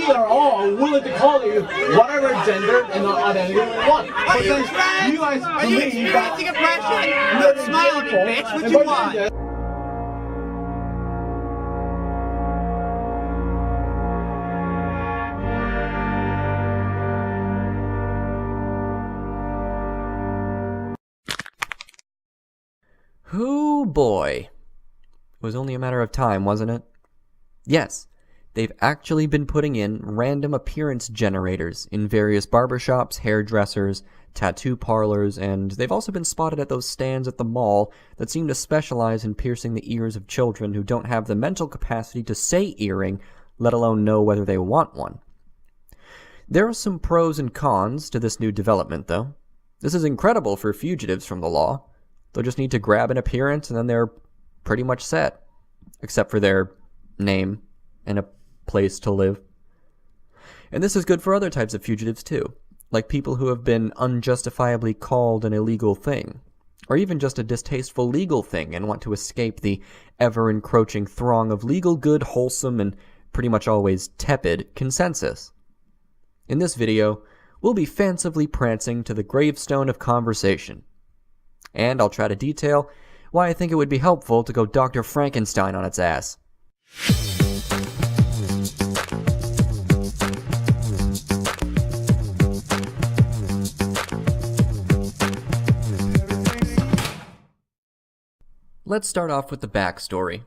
we are all willing to call you whatever gender and identity we want. Are you trans? Are you experiencing oppression? Don't smile at me, bitch. What you want? Hoo boy. It was only a matter of time, wasn't it? Yes, they've actually been putting in random appearance generators in various barbershops, hairdressers, tattoo parlors, and they've also been spotted at those stands at the mall that seem to specialize in piercing the ears of children who don't have the mental capacity to say earring, let alone know whether they want one. There are some pros and cons to this new development, though. This is incredible for fugitives from the law. They'll just need to grab an appearance and then they're pretty much set, except for their name and a place to live. And this is good for other types of fugitives too, like people who have been unjustifiably called an illegal thing, or even just a distasteful legal thing and want to escape the ever-encroaching throng of legal good, wholesome, and pretty much always tepid consensus. In this video, we'll be fancifully prancing to the gravestone of conversation. And I'll try to detail why I think it would be helpful to go Dr. Frankenstein on its ass. Let's start off with the backstory.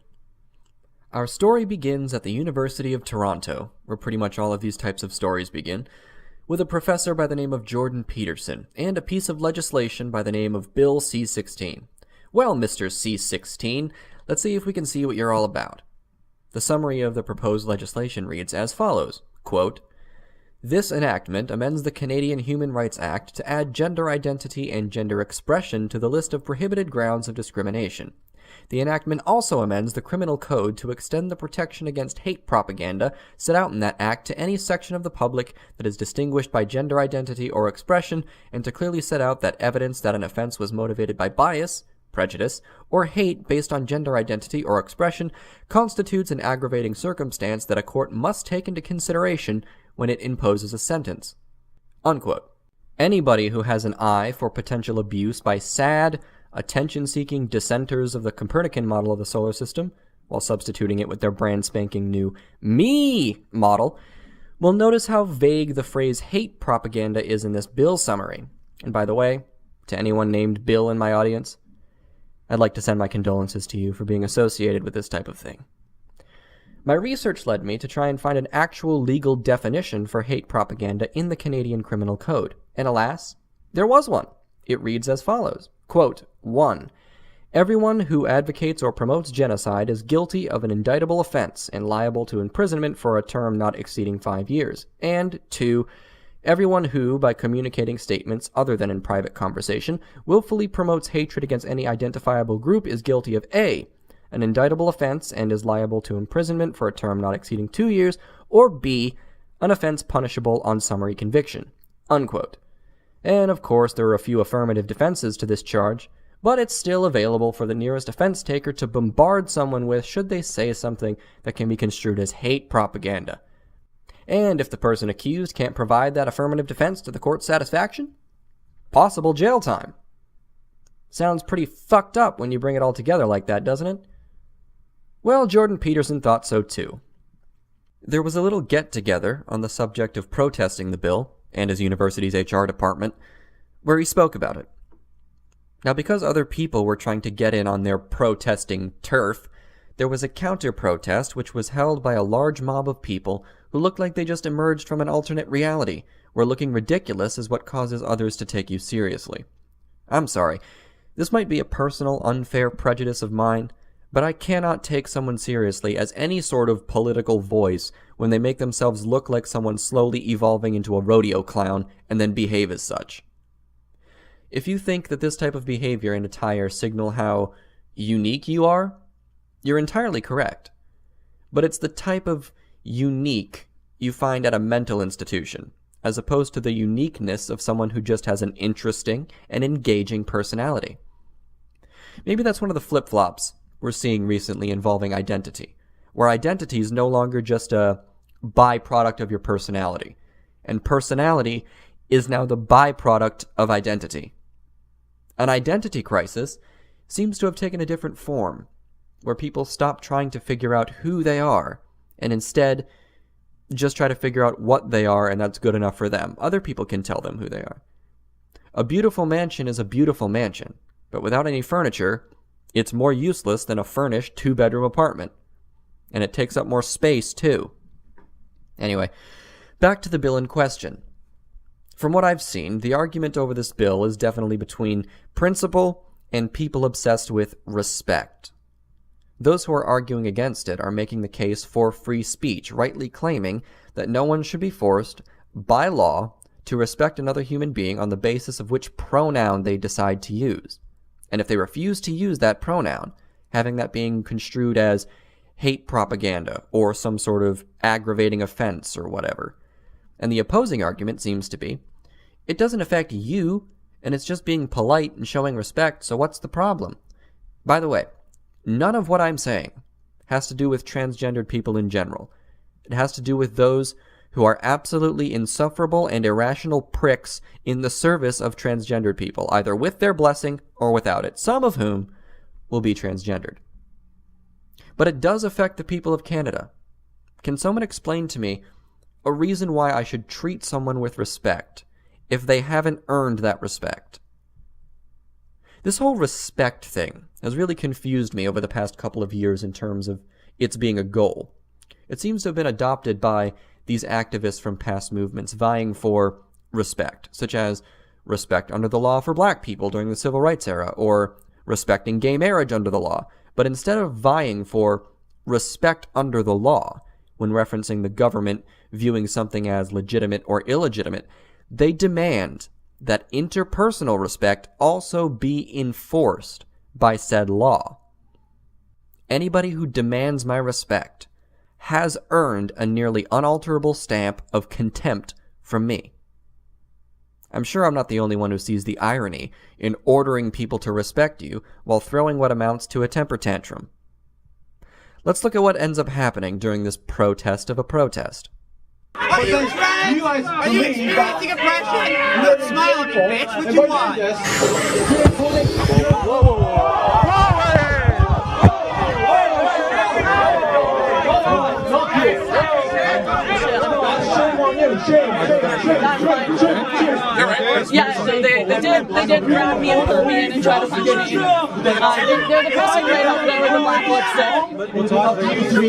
Our story begins at the University of Toronto, where pretty much all of these types of stories begin, with a professor by the name of Jordan Peterson, and a piece of legislation by the name of Bill C-16. Well, Mr. C-16, let's see if we can see what you're all about. The summary of the proposed legislation reads as follows, quote, "This enactment amends the Canadian Human Rights Act to add gender identity and gender expression to the list of prohibited grounds of discrimination. The enactment also amends the Criminal Code to extend the protection against hate propaganda set out in that act to any section of the public that is distinguished by gender identity or expression, and to clearly set out that evidence that an offense was motivated by bias, prejudice, or hate based on gender identity or expression constitutes an aggravating circumstance that a court must take into consideration when it imposes a sentence." Unquote. Anybody who has an eye for potential abuse by sad, attention-seeking dissenters of the Copernican model of the solar system, while substituting it with their brand-spanking new me model, will notice how vague the phrase hate propaganda is in this bill summary. And by the way, to anyone named Bill in my audience, I'd like to send my condolences to you for being associated with this type of thing. My research led me to try and find an actual legal definition for hate propaganda in the Canadian Criminal Code, and alas, there was one. It reads as follows, quote, 1. Everyone who advocates or promotes genocide is guilty of an indictable offense and liable to imprisonment for a term not exceeding 5 years. And 2. Everyone who, by communicating statements other than in private conversation, willfully promotes hatred against any identifiable group is guilty of A, an indictable offense and is liable to imprisonment for a term not exceeding 2 years, or B, an offense punishable on summary conviction. Unquote. And of course, there are a few affirmative defenses to this charge, but it's still available for the nearest offense taker to bombard someone with should they say something that can be construed as hate propaganda. And if the person accused can't provide that affirmative defense to the court's satisfaction, possible jail time. Sounds pretty fucked up when you bring it all together like that, doesn't it? Well, Jordan Peterson thought so too. There was a little get-together on the subject of protesting the bill, and his university's HR department, where he spoke about it. Now, because other people were trying to get in on their protesting turf, there was a counter-protest which was held by a large mob of people who looked like they just emerged from an alternate reality, where looking ridiculous is what causes others to take you seriously. I'm sorry, this might be a personal, unfair prejudice of mine, but I cannot take someone seriously as any sort of political voice when they make themselves look like someone slowly evolving into a rodeo clown and then behave as such. If you think that this type of behavior and attire signal how unique you are, you're entirely correct. But it's the type of unique you find at a mental institution, as opposed to the uniqueness of someone who just has an interesting and engaging personality. Maybe that's one of the flip-flops we're seeing recently involving identity, where identity is no longer just a byproduct of your personality. And personality is now the byproduct of identity. An identity crisis seems to have taken a different form, where people stop trying to figure out who they are, and instead just try to figure out what they are, and that's good enough for them. Other people can tell them who they are. A beautiful mansion is a beautiful mansion, but without any furniture, it's more useless than a furnished 2-bedroom apartment. And it takes up more space, too. Anyway, back to the bill in question. From what I've seen, the argument over this bill is definitely between principle and people obsessed with respect. Those who are arguing against it are making the case for free speech, rightly claiming that no one should be forced, by law, to respect another human being on the basis of which pronoun they decide to use. And if they refuse to use that pronoun, having that being construed as hate propaganda or some sort of aggravating offense or whatever. And the opposing argument seems to be, it doesn't affect you, and it's just being polite and showing respect, so what's the problem? By the way, none of what I'm saying has to do with transgendered people in general. It has to do with those who are absolutely insufferable and irrational pricks in the service of transgendered people, either with their blessing or without it, some of whom will be transgendered. But it does affect the people of Canada. Can someone explain to me a reason why I should treat someone with respect if they haven't earned that respect? This whole respect thing has really confused me over the past couple of years in terms of its being a goal. It seems to have been adopted by these activists from past movements vying for respect, such as respect under the law for black people during the civil rights era, or respecting gay marriage under the law. But instead of vying for respect under the law, when referencing the government viewing something as legitimate or illegitimate, they demand that interpersonal respect also be enforced by said law. Anybody who demands my respect has earned a nearly unalterable stamp of contempt from me. I'm sure I'm not the only one who sees the irony in ordering people to respect you while throwing what amounts to a temper tantrum. Let's look at what ends up happening during this protest of a protest. Are you experiencing oppression? Quit smiling, you bitch. What you want? Yeah, so they did grab me and pull me in and try to push me. They're the person right up there with the black lipstick.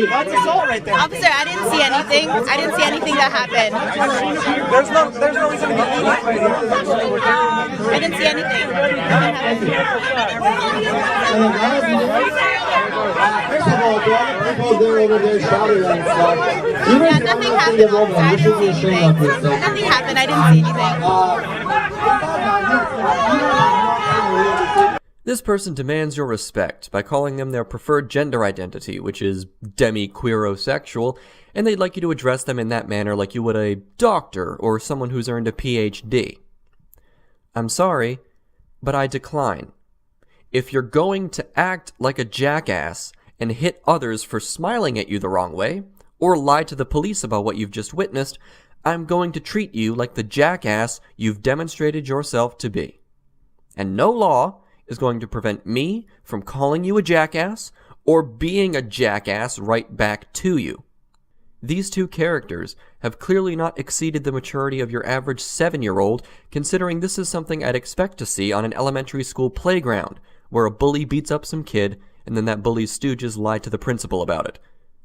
That's assault right there. Officer, I didn't see anything. I didn't see anything that happened. There's no reason to be angry. I didn't see anything. Yeah, nothing happened. I didn't see anything. Nothing happened. I didn't see anything. This person demands your respect by calling them their preferred gender identity, which is demi-queerosexual, and they'd like you to address them in that manner like you would a doctor or someone who's earned a PhD. I'm sorry, but I decline. If you're going to act like a jackass and hit others for smiling at you the wrong way, or lie to the police about what you've just witnessed, I'm going to treat you like the jackass you've demonstrated yourself to be. And no law is going to prevent me from calling you a jackass or being a jackass right back to you. These two characters have clearly not exceeded the maturity of your average 7-year-old, considering this is something I'd expect to see on an elementary school playground, where a bully beats up some kid and then that bully's stooges lie to the principal about it.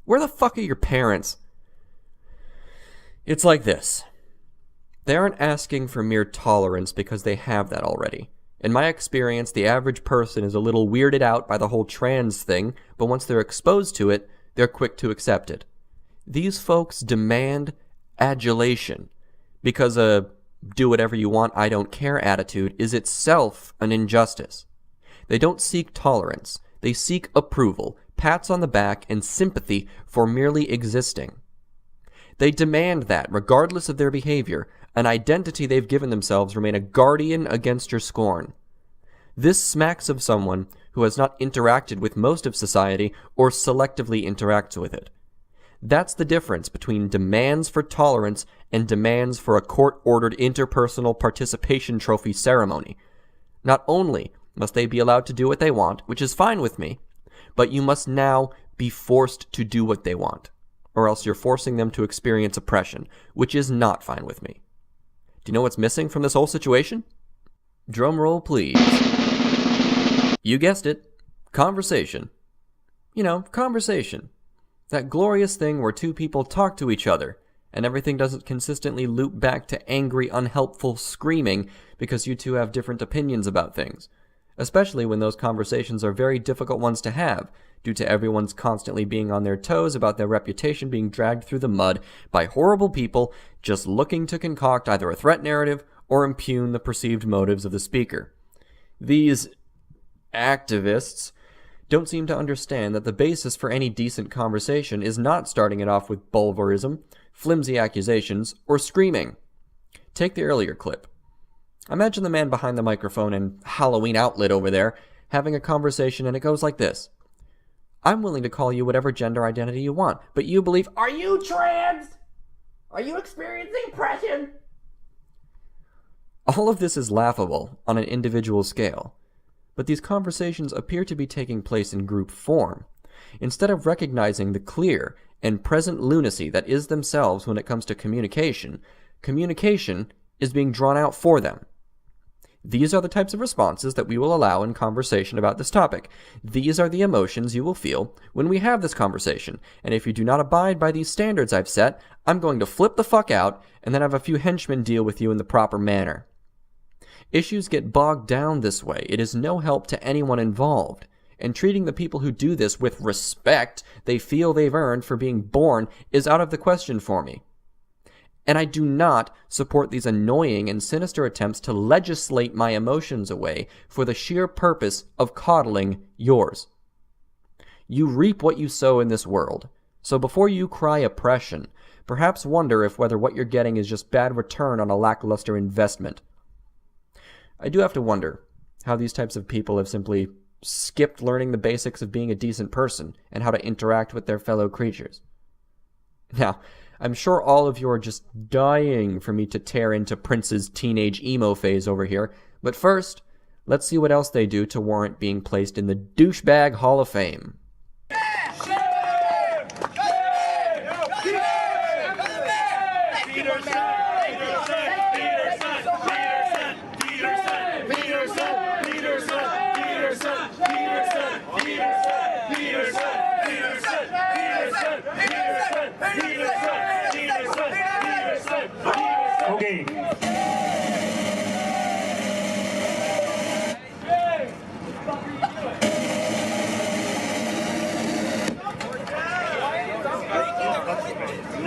Where the fuck are your parents? It's like this. They aren't asking for mere tolerance because they have that already. In my experience, the average person is a little weirded out by the whole trans thing, but once they're exposed to it, they're quick to accept it. These folks demand adulation, because a do whatever you want, I don't care attitude is itself an injustice. They don't seek tolerance. They seek approval, pats on the back, and sympathy for merely existing. They demand that, regardless of their behavior, an identity they've given themselves remain a guardian against your scorn. This smacks of someone who has not interacted with most of society or selectively interacts with it. That's the difference between demands for tolerance and demands for a court-ordered interpersonal participation trophy ceremony. Not only must they be allowed to do what they want, which is fine with me, but you must now be forced to do what they want, or else you're forcing them to experience oppression, which is not fine with me. Do you know what's missing from this whole situation? Drum roll, please. You guessed it. Conversation. You know, conversation. That glorious thing where two people talk to each other, and everything doesn't consistently loop back to angry, unhelpful screaming because you two have different opinions about things. Especially when those conversations are very difficult ones to have, due to everyone's constantly being on their toes about their reputation being dragged through the mud by horrible people just looking to concoct either a threat narrative or impugn the perceived motives of the speaker. These activists don't seem to understand that the basis for any decent conversation is not starting it off with bulverism, flimsy accusations, or screaming. Take the earlier clip. Imagine the man behind the microphone and Halloween outlet over there having a conversation, and it goes like this. I'm willing to call you whatever gender identity you want, but you believe, are you trans? Are you experiencing oppression? All of this is laughable on an individual scale, but these conversations appear to be taking place in group form, instead of recognizing the clear and present lunacy that is themselves when it comes to communication. Communication is being drawn out for them. These are the types of responses that we will allow in conversation about this topic. These are the emotions you will feel when we have this conversation, and if you do not abide by these standards I've set, I'm going to flip the fuck out and then have a few henchmen deal with you in the proper manner. Issues get bogged down this way. It is no help to anyone involved, and treating the people who do this with respect they feel they've earned for being born is out of the question for me. And I do not support these annoying and sinister attempts to legislate my emotions away for the sheer purpose of coddling yours. You reap what you sow in this world, so before you cry oppression, perhaps wonder if whether what you're getting is just bad return on a lackluster investment. I do have to wonder how these types of people have simply skipped learning the basics of being a decent person and how to interact with their fellow creatures. Now, I'm sure all of you are just dying for me to tear into Prince's teenage emo phase over here, but first, let's see what else they do to warrant being placed in the Douchebag Hall of Fame. Okay.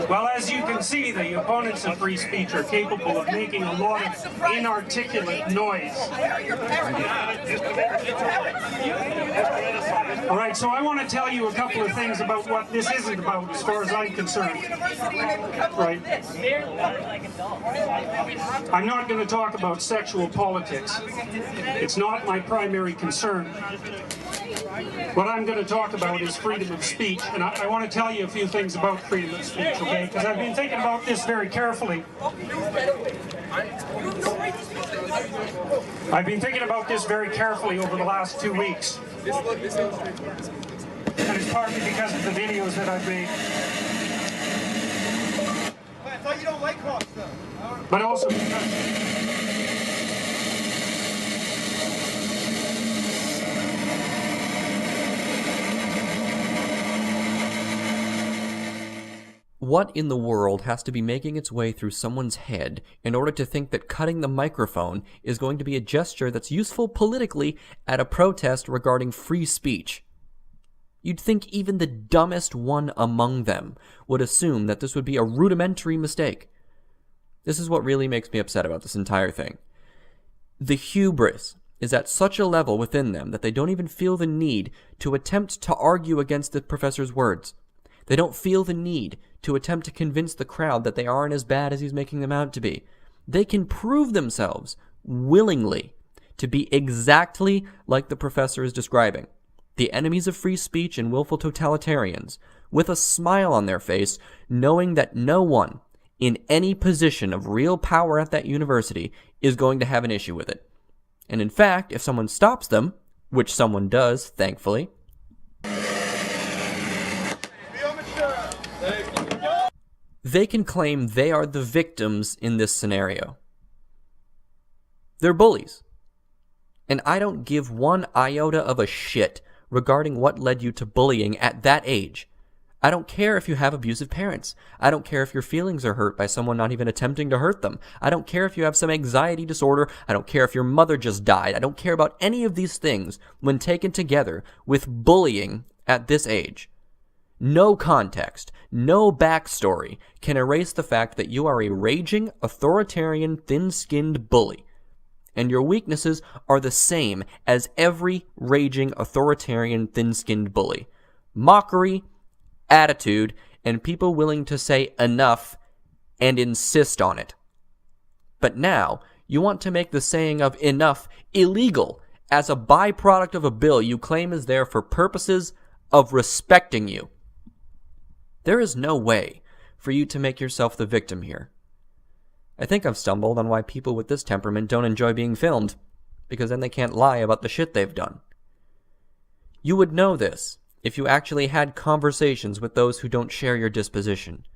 Well, as you can see, the opponents of free speech are capable of making a lot of inarticulate noise. All right, so I want to tell you a couple of things about what this isn't about as far as I'm concerned. Right. I'm not going to talk about sexual politics. It's not my primary concern. What I'm going to talk about is freedom of speech, and I want to tell you a few things about freedom of speech, okay? Because I've been thinking about this very carefully. I've been thinking about this very carefully over the last 2 weeks. And it's partly because of the videos that I've made. I thought you don't like Hawks, though. But also because... What in the world has to be making its way through someone's head in order to think that cutting the microphone is going to be a gesture that's useful politically at a protest regarding free speech? You'd think even the dumbest one among them would assume that this would be a rudimentary mistake. This is what really makes me upset about this entire thing. The hubris is at such a level within them that they don't even feel the need to attempt to argue against the professor's words. They don't feel the need to attempt to convince the crowd that they aren't as bad as he's making them out to be. They can prove themselves willingly to be exactly like the professor is describing. The enemies of free speech and willful totalitarians with a smile on their face, knowing that no one in any position of real power at that university is going to have an issue with it. And in fact, if someone stops them, which someone does, thankfully, they can claim they are the victims in this scenario. They're bullies. And I don't give one iota of a shit regarding what led you to bullying at that age. I don't care if you have abusive parents. I don't care if your feelings are hurt by someone not even attempting to hurt them. I don't care if you have some anxiety disorder. I don't care if your mother just died. I don't care about any of these things when taken together with bullying at this age. No context, no backstory can erase the fact that you are a raging, authoritarian, thin-skinned bully. And your weaknesses are the same as every raging, authoritarian, thin-skinned bully. Mockery, attitude, and people willing to say enough and insist on it. But now, you want to make the saying of enough illegal as a byproduct of a bill you claim is there for purposes of respecting you. There is no way for you to make yourself the victim here. I think I've stumbled on why people with this temperament don't enjoy being filmed, because then they can't lie about the shit they've done. You would know this if you actually had conversations with those who don't share your disposition.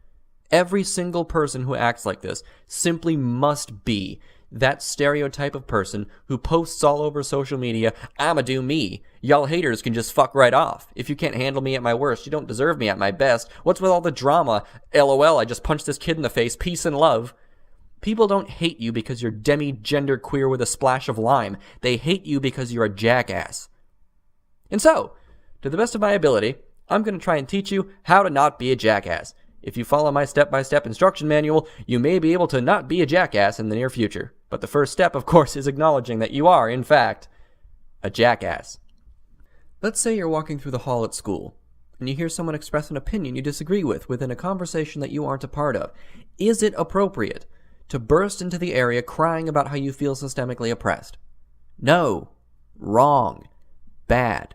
Every single person who acts like this simply must be that stereotype of person who posts all over social media, "I'ma do me. Y'all haters can just fuck right off. If you can't handle me at my worst, you don't deserve me at my best. What's with all the drama? LOL, I just punched this kid in the face. Peace and love." People don't hate you because you're demi-gender queer with a splash of lime. They hate you because you're a jackass. And so, to the best of my ability, I'm going to try and teach you how to not be a jackass. If you follow my step-by-step instruction manual, you may be able to not be a jackass in the near future. But the first step, of course, is acknowledging that you are, in fact, a jackass. Let's say you're walking through the hall at school, and you hear someone express an opinion you disagree with within a conversation that you aren't a part of. Is it appropriate to burst into the area crying about how you feel systemically oppressed? No. Wrong. Bad.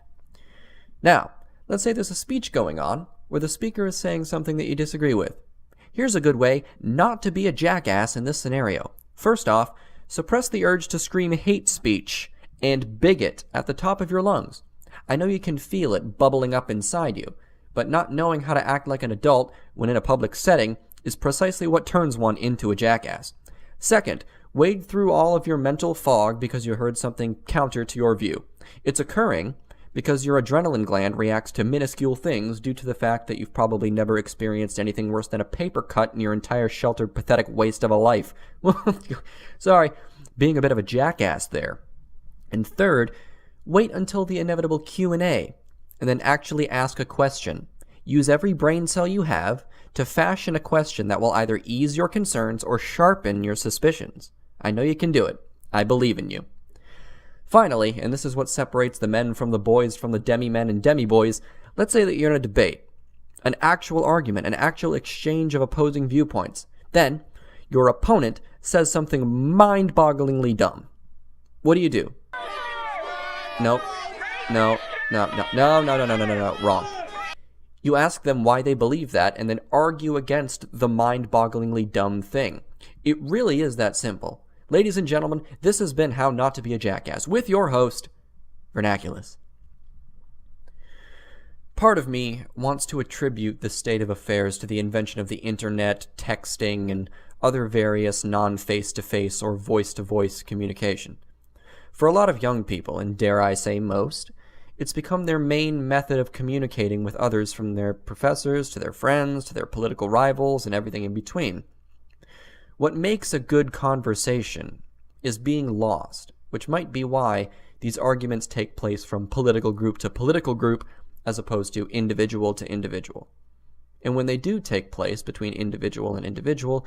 Now, let's say there's a speech going on where the speaker is saying something that you disagree with. Here's a good way not to be a jackass in this scenario. First off, suppress the urge to scream hate speech and bigot at the top of your lungs. I know you can feel it bubbling up inside you, but not knowing how to act like an adult when in a public setting is precisely what turns one into a jackass. Second, wade through all of your mental fog because you heard something counter to your view. It's occurring because your adrenaline gland reacts to minuscule things due to the fact that you've probably never experienced anything worse than a paper cut in your entire sheltered, pathetic waste of a life. Sorry, being a bit of a jackass there. And third, wait until the inevitable Q&A, and then actually ask a question. Use every brain cell you have to fashion a question that will either ease your concerns or sharpen your suspicions. I know you can do it. I believe in you. Finally, and this is what separates the men from the boys from the demi-men and demi-boys, let's say that you're in a debate, an actual argument, an actual exchange of opposing viewpoints. Then, your opponent says something mind-bogglingly dumb. What do? Nope. No, wrong. You ask them why they believe that, and then argue against the mind-bogglingly dumb thing. It really is that simple. Ladies and gentlemen, this has been How Not to Be a Jackass, with your host, Vernaculus. Part of me wants to attribute the state of affairs to the invention of the internet, texting, and other various non-face-to-face or voice-to-voice communication. For a lot of young people, and dare I say most, it's become their main method of communicating with others, from their professors to their friends to their political rivals and everything in between. What makes a good conversation is being lost, which might be why these arguments take place from political group to political group as opposed to individual to individual. And when they do take place between individual and individual,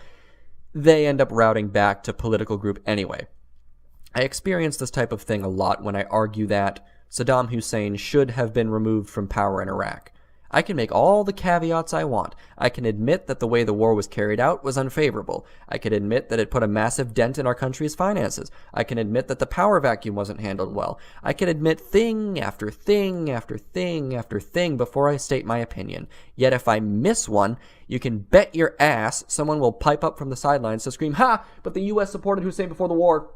they end up routing back to political group anyway. I experience this type of thing a lot when I argue that Saddam Hussein should have been removed from power in Iraq. I can make all the caveats I want. I can admit that the way the war was carried out was unfavorable. I can admit that it put a massive dent in our country's finances. I can admit that the power vacuum wasn't handled well. I can admit thing after thing after thing after thing before I state my opinion. Yet if I miss one, you can bet your ass someone will pipe up from the sidelines to scream, "Ha! But the U.S. supported Hussein before the war."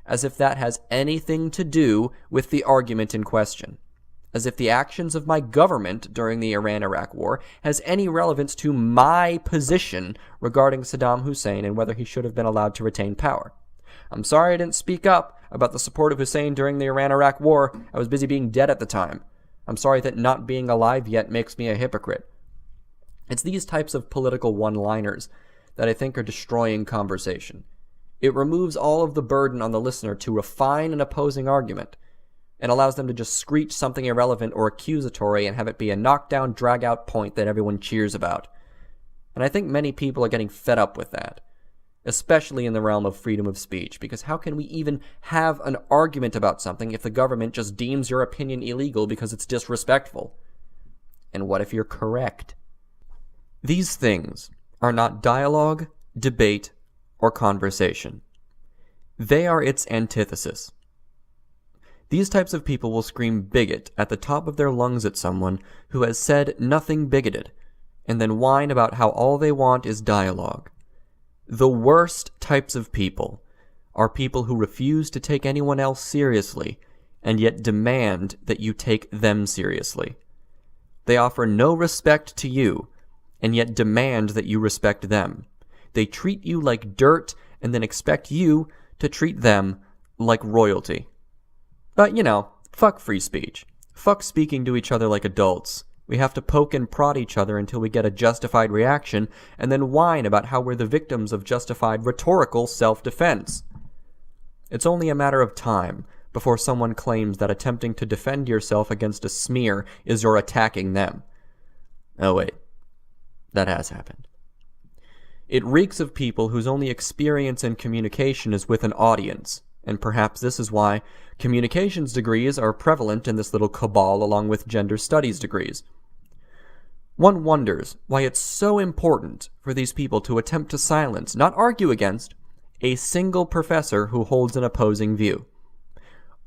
As if that has anything to do with the argument in question. As if the actions of my government during the Iran-Iraq war has any relevance to my position regarding Saddam Hussein and whether he should have been allowed to retain power. I'm sorry I didn't speak up about the support of Hussein during the Iran-Iraq war. I was busy being dead at the time. I'm sorry that not being alive yet makes me a hypocrite. It's these types of political one-liners that I think are destroying conversation. It removes all of the burden on the listener to refine an opposing argument, and allows them to just screech something irrelevant or accusatory and have it be a knockdown, drag-out point that everyone cheers about. And I think many people are getting fed up with that, especially in the realm of freedom of speech, because how can we even have an argument about something if the government just deems your opinion illegal because it's disrespectful? And what if you're correct? These things are not dialogue, debate, or conversation. They are its antithesis. These types of people will scream bigot at the top of their lungs at someone who has said nothing bigoted, and then whine about how all they want is dialogue. The worst types of people are people who refuse to take anyone else seriously, and yet demand that you take them seriously. They offer no respect to you, and yet demand that you respect them. They treat you like dirt, and then expect you to treat them like royalty. But, fuck free speech. Fuck speaking to each other like adults. We have to poke and prod each other until we get a justified reaction, and then whine about how we're the victims of justified rhetorical self-defense. It's only a matter of time before someone claims that attempting to defend yourself against a smear is your attacking them. Oh wait, that has happened. It reeks of people whose only experience in communication is with an audience, and perhaps this is why communications degrees are prevalent in this little cabal along with gender studies degrees. One wonders why it's so important for these people to attempt to silence, not argue against, a single professor who holds an opposing view.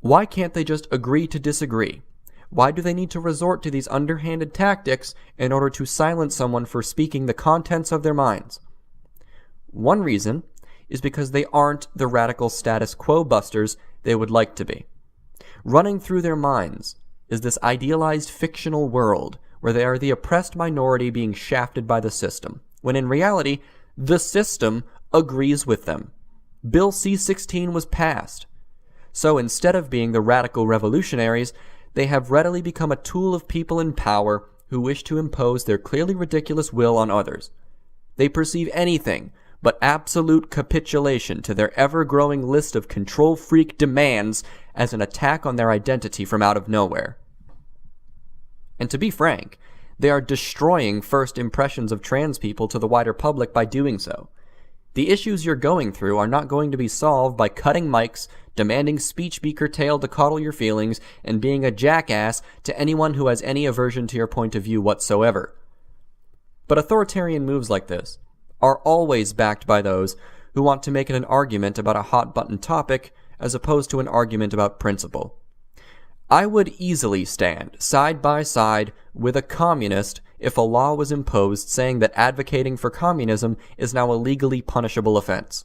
Why can't they just agree to disagree? Why do they need to resort to these underhanded tactics in order to silence someone for speaking the contents of their minds? One reason is because they aren't the radical status quo busters they would like to be. Running through their minds is this idealized fictional world where they are the oppressed minority being shafted by the system, when in reality, the system agrees with them. Bill C-16 was passed. So instead of being the radical revolutionaries, they have readily become a tool of people in power who wish to impose their clearly ridiculous will on others. They perceive anything but absolute capitulation to their ever-growing list of control-freak demands as an attack on their identity from out of nowhere. And to be frank, they are destroying first impressions of trans people to the wider public by doing so. The issues you're going through are not going to be solved by cutting mics, demanding speech be curtailed to coddle your feelings, and being a jackass to anyone who has any aversion to your point of view whatsoever. But authoritarian moves like this are always backed by those who want to make it an argument about a hot-button topic as opposed to an argument about principle. I would easily stand side by side with a communist if a law was imposed saying that advocating for communism is now a legally punishable offense.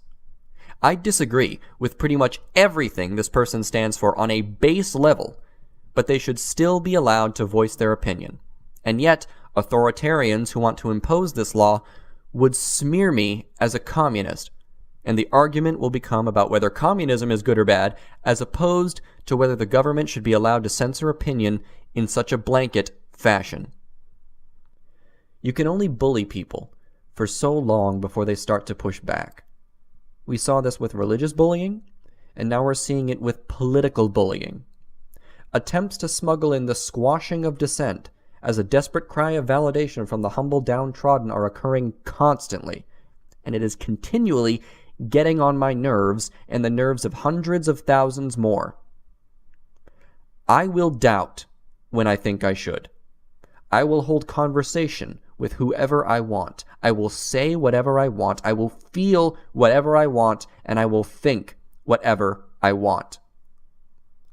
I disagree with pretty much everything this person stands for on a base level, but they should still be allowed to voice their opinion. And yet, authoritarians who want to impose this law would smear me as a communist, and the argument will become about whether communism is good or bad, as opposed to whether the government should be allowed to censor opinion in such a blanket fashion. You can only bully people for so long before they start to push back. We saw this with religious bullying, and now we're seeing it with political bullying. Attempts to smuggle in the squashing of dissent as a desperate cry of validation from the humble downtrodden are occurring constantly, and it is continually getting on my nerves and the nerves of hundreds of thousands more. I will doubt when I think I should. I will hold conversation with whoever I want. I will say whatever I want. I will feel whatever I want, and I will think whatever I want.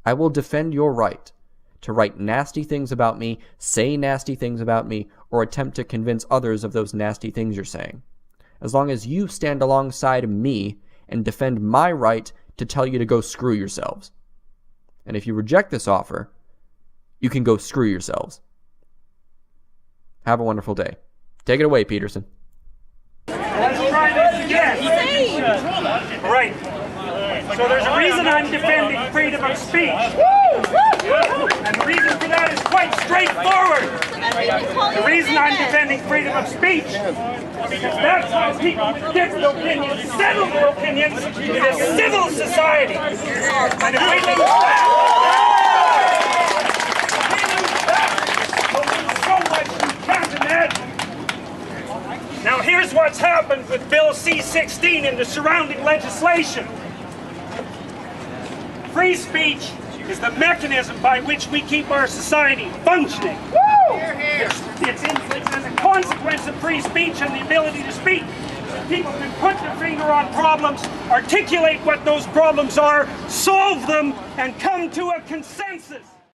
I will defend your right to write nasty things about me, say nasty things about me, or attempt to convince others of those nasty things you're saying. As long as you stand alongside me and defend my right to tell you to go screw yourselves. And if you reject this offer, you can go screw yourselves. Have a wonderful day. Take it away, Peterson. Let's try this again. Right. So there's a reason I'm defending freedom of speech. And the reason for that is quite straightforward. The reason I'm defending freedom of speech is because that's how people with different opinions settle their opinions in a civil society. And if we lose that, we'll lose so much you can't imagine. Now here's what's happened with Bill C-16 and the surrounding legislation. Free speech is the mechanism by which we keep our society functioning. It's a consequence of free speech and the ability to speak. People can put their finger on problems, articulate what those problems are, solve them, and come to a consensus.